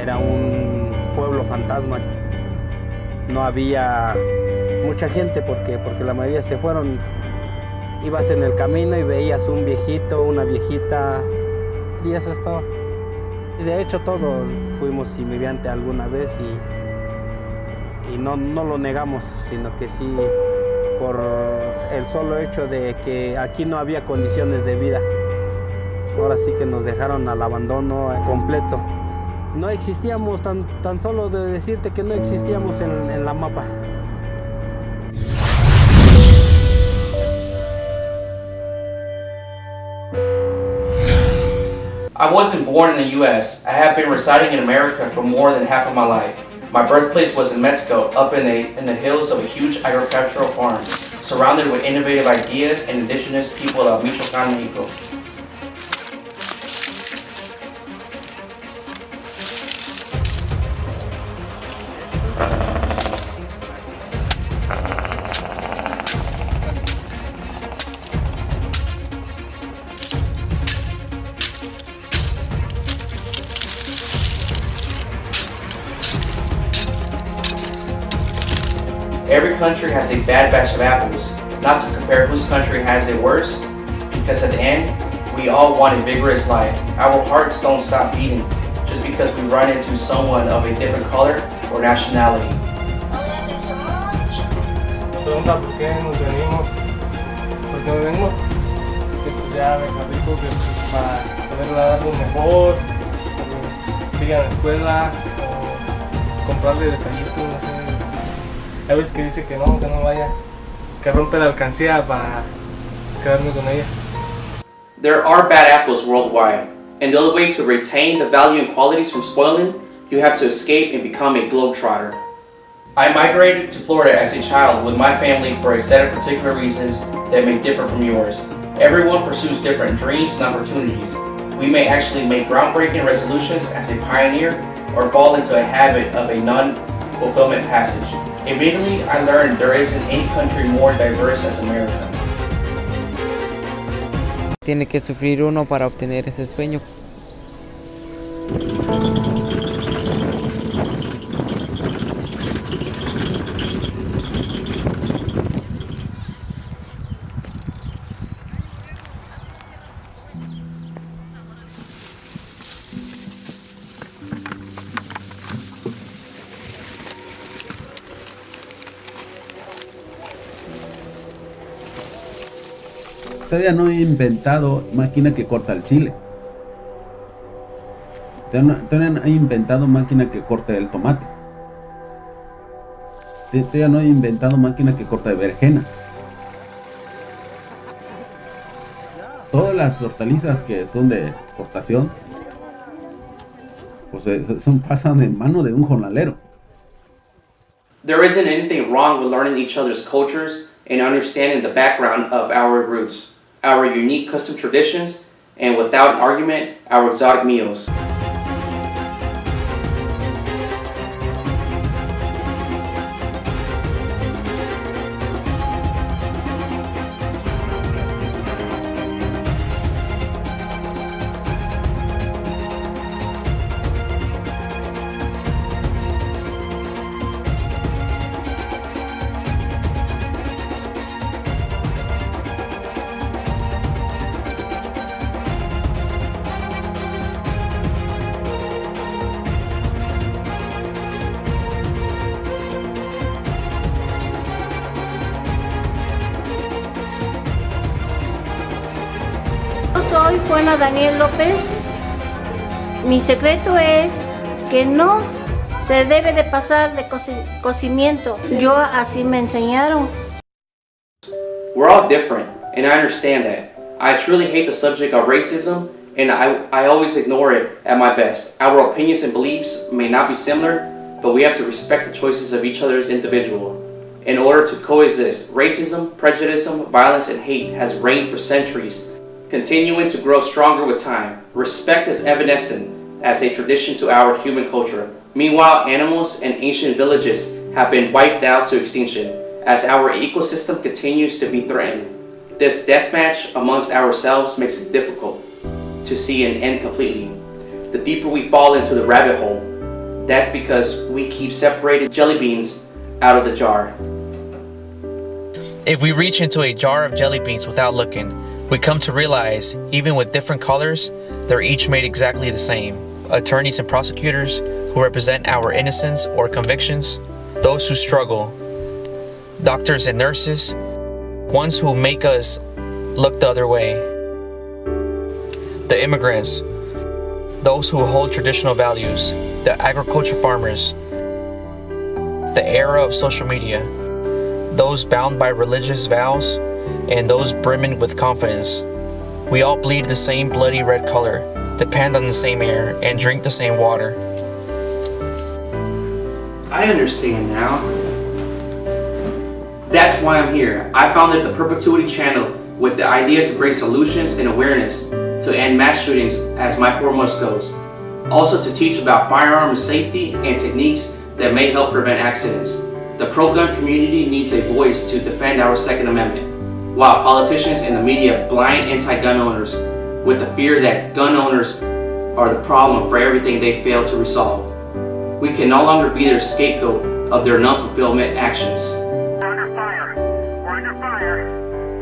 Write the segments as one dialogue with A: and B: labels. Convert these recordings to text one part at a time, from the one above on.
A: Era un pueblo fantasma. No había mucha gente porque la mayoría se fueron. Ibas en el camino y veías un viejito, una viejita, y eso es todo. Y de hecho todos fuimos inmigrantes alguna vez y no lo negamos, sino que sí por el solo hecho de que aquí no había condiciones de vida. Ahora sí que nos dejaron al abandono completo. No existíamos, tan solo de decirte que no existíamos en la mapa.
B: I wasn't born in the US. I have been residing in America for more than half of my life. My birthplace was in Mexico, up in the hills of a huge agricultural farm, surrounded with innovative ideas and indigenous people of Michoacán, Mexico. Every country has a bad batch of apples, not to compare whose country has it worse, because at the end, we all want a vigorous life. Our hearts don't stop beating just because we run into someone of a different color or nationality.
C: Pregunta por qué nos venimos, por qué me vengo, que pues ya me fabrico que pues, para poder dar algo mejor, que sigan la escuela o comprarle detallitos, no sé. Hay veces que dice que no vaya, que rompe la alcancía para quedarme con ella.
B: There are bad apples worldwide, and the only way to retain the value and qualities from spoiling, you have to escape and become a globetrotter. I migrated to Florida as a child with my family for a set of particular reasons that may differ from yours. Everyone pursues different dreams and opportunities. We may actually make groundbreaking resolutions as a pioneer or fall into a habit of a non-fulfillment passage. Immediately, I learned there isn't any country more diverse as America.
D: Tiene que sufrir uno para obtener ese sueño.
E: Todavía no he inventado máquina que corta el chile. Todavía no he inventado máquina que corta el tomate. Todavía no he inventado máquina que corta de berenjena. Todas las hortalizas que son de exportación, pues pasan de mano de un jornalero.
B: There isn't anything wrong with learning each other's cultures and understanding the background of our roots, our unique custom traditions, and without an argument, our exotic meals.
F: Soy Juana Daniel López. Mi secreto es que no se debe de pasar de cocimiento. Yo así me enseñaron.
B: We're all different, and I understand that. I truly hate the subject of racism, and I always ignore it at my best. Our opinions and beliefs may not be similar, but we have to respect the choices of each other's individual. In order to coexist, racism, prejudice, violence, and hate has reigned for centuries, continuing to grow stronger with time. Respect is evanescent as a tradition to our human culture. Meanwhile, animals and ancient villages have been wiped out to extinction as our ecosystem continues to be threatened. This deathmatch amongst ourselves makes it difficult to see an end completely. The deeper we fall into the rabbit hole, That's because we keep separated jelly beans out of the jar. If we reach into a jar of jelly beans without looking, we come to realize, even with different colors, they're each made exactly the same. Attorneys and prosecutors who represent our innocence or convictions, those who struggle, doctors and nurses, ones who make us look the other way, the immigrants, those who hold traditional values, the agriculture farmers, the era of social media, those bound by religious vows, and those brimming with confidence. We all bleed the same bloody red color, depend on the same air, and drink the same water. I understand now. That's why I'm here. I founded the Perpetuity channel with the idea to bring solutions and awareness to end mass shootings as my foremost goals. Also to teach about firearm safety and techniques that may help prevent accidents. The pro-gun community needs a voice to defend our Second Amendment, while politicians and the media blind anti-gun owners with the fear that gun owners are the problem for everything they fail to resolve. We can no longer be their scapegoat of their non-fulfillment actions.
G: We're under fire. We're under fire.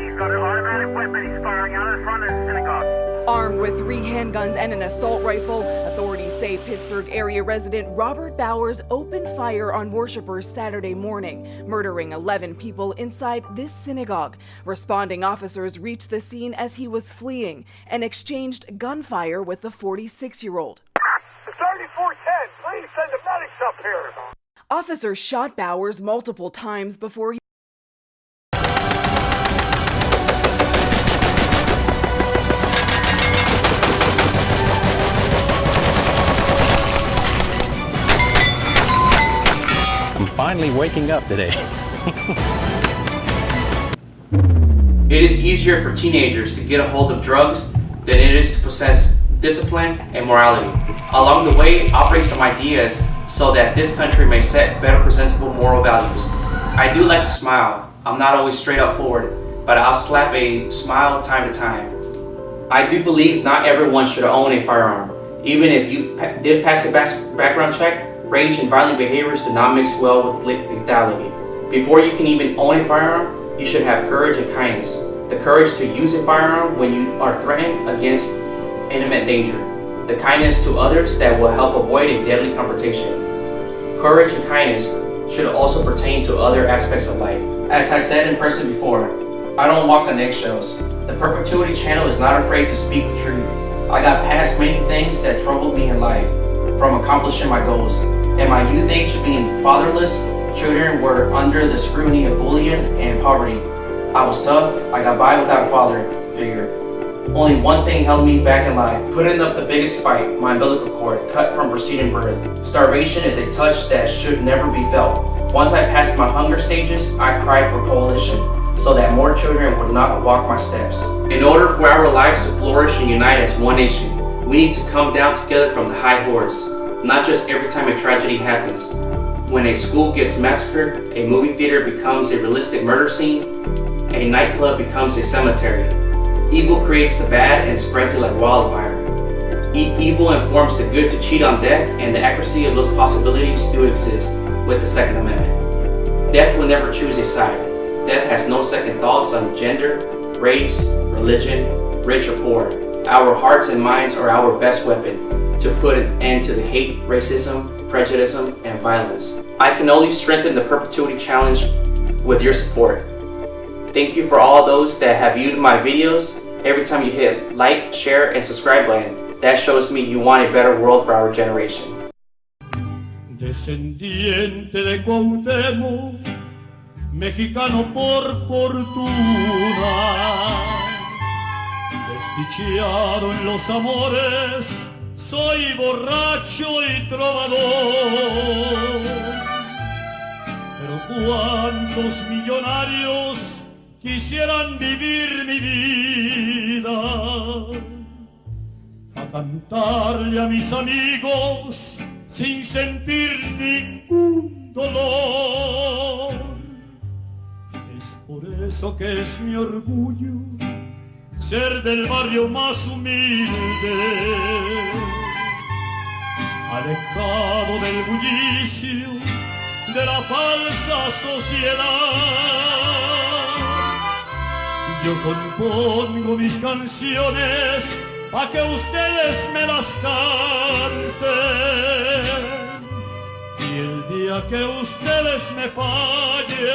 G: He's got an automatic weapon. He's firing out in front of the synagogue.
H: Armed with 3 handguns and an assault rifle, authorities say Pittsburgh area resident Robert Bowers opened fire on worshipers Saturday morning, murdering 11 people inside this synagogue. Responding officers reached the scene as he was fleeing and exchanged gunfire with the 46-year-old.
G: 3410, please send the medics up here.
H: Officers shot Bowers multiple times before he
I: I'm finally waking up today.
B: It is easier for teenagers to get a hold of drugs than it is to possess discipline and morality. Along the way, I'll bring some ideas so that this country may set better presentable moral values. I do like to smile. I'm not always straight up forward, but I'll slap a smile time to time. I do believe not everyone should own a firearm. Even if you did pass a background check, rage and violent behaviors do not mix well with lethality. Before you can even own a firearm, you should have courage and kindness. The courage to use a firearm when you are threatened against imminent danger. The kindness to others that will help avoid a deadly confrontation. Courage and kindness should also pertain to other aspects of life. As I said in person before, I don't walk on eggshells. The Perpetuity channel is not afraid to speak the truth. I got past many things that troubled me in life, from accomplishing my goals. In my youth age, being fatherless, children were under the scrutiny of bullying and poverty. I was tough, I got by without a father figure. Only one thing held me back in life, putting up the biggest fight, my umbilical cord, cut from preceding birth. Starvation is a touch that should never be felt. Once I passed my hunger stages, I cried for coalition, so that more children would not walk my steps. In order for our lives to flourish and unite as one nation, we need to come down together from the high horse, not just every time a tragedy happens. When a school gets massacred, a movie theater becomes a realistic murder scene, a nightclub becomes a cemetery. Evil creates the bad and spreads it like wildfire. Evil informs the good to cheat on death, and the accuracy of those possibilities do exist with the Second Amendment. Death will never choose a side. Death has no second thoughts on gender, race, religion, rich or poor. Our hearts and minds are our best weapon to put an end to the hate, racism, prejudice, and violence. I can only strengthen the Perpetuity Challenge with your support. Thank you for all those that have viewed my videos. Every time you hit like, share, and subscribe button, that shows me you want a better world for our generation.
J: Descendiente de Cuauhtémoc, mexicano por fortuna, desdichado en los amores, soy borracho y trovador. Pero cuántos millonarios quisieran vivir mi vida, a cantarle a mis amigos sin sentir ningún dolor. Es por eso que es mi orgullo ser del barrio más humilde. alejado del bullicio de la falsa sociedad. Yo compongo mis canciones pa' que ustedes me las canten, y el día que ustedes me fallen,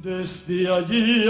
J: desde allí